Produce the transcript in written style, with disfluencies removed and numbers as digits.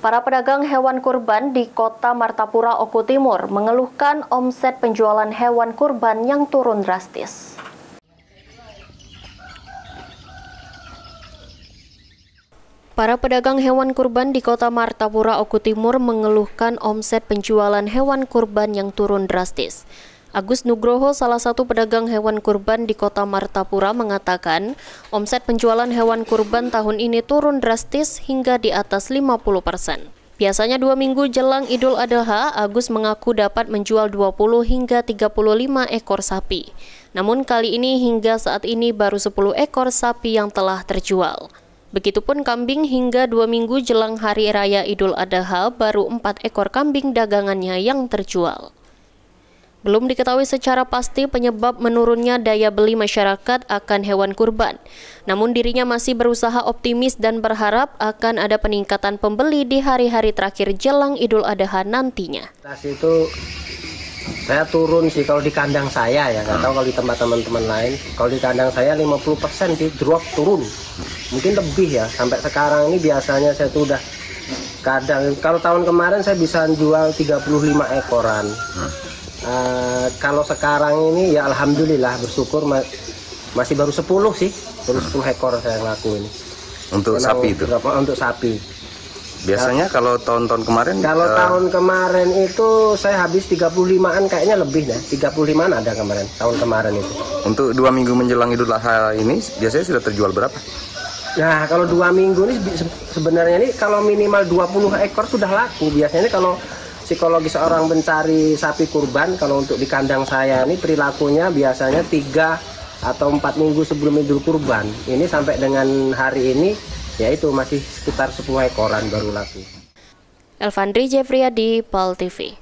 Para pedagang hewan kurban di Kota Martapura, Oku Timur mengeluhkan omset penjualan hewan kurban yang turun drastis. Para pedagang hewan kurban di Kota Martapura, Oku Timur mengeluhkan omset penjualan hewan kurban yang turun drastis. Agus Nugroho, salah satu pedagang hewan kurban di Kota Martapura, mengatakan omset penjualan hewan kurban tahun ini turun drastis hingga di atas 50%. Biasanya 2 minggu jelang Idul Adha, Agus mengaku dapat menjual 20 hingga 35 ekor sapi. Namun kali ini hingga saat ini baru 10 ekor sapi yang telah terjual. Begitupun kambing, hingga 2 minggu jelang Hari Raya Idul Adha baru 4 ekor kambing dagangannya yang terjual. Belum diketahui secara pasti penyebab menurunnya daya beli masyarakat akan hewan kurban. Namun dirinya masih berusaha optimis dan berharap akan ada peningkatan pembeli di hari-hari terakhir jelang Idul Adha nantinya. Itu saya turun sih kalau di kandang saya ya, nggak tahu kalau di tempat teman-teman lain. Kalau di kandang saya 50% sih drop turun. Mungkin lebih ya, sampai sekarang ini biasanya saya tuh udah kadang, kalau tahun kemarin saya bisa jual 35 ekoran. Kalau sekarang ini ya alhamdulillah bersyukur masih baru 10 sih, baru 10 ekor saya ngelakuin. Untuk sapi itu? Untuk sapi. Biasanya kalau tahun-tahun kemarin? Kalau tahun kemarin itu saya habis 35-an, kayaknya lebih ya, 35-an ada kemarin, tahun kemarin itu. Untuk 2 minggu menjelang Idul Adha ini biasanya sudah terjual berapa? Nah, kalau 2 minggu ini sebenarnya ini kalau minimal 20 ekor sudah laku. Biasanya kalau psikologi seorang mencari sapi kurban, kalau untuk di kandang saya ini perilakunya biasanya 3 atau 4 minggu sebelum Idul Kurban. Ini sampai dengan hari ini yaitu masih sekitar 10 ekoran baru laku. Elvandri Jeffriyadi, PAL TV.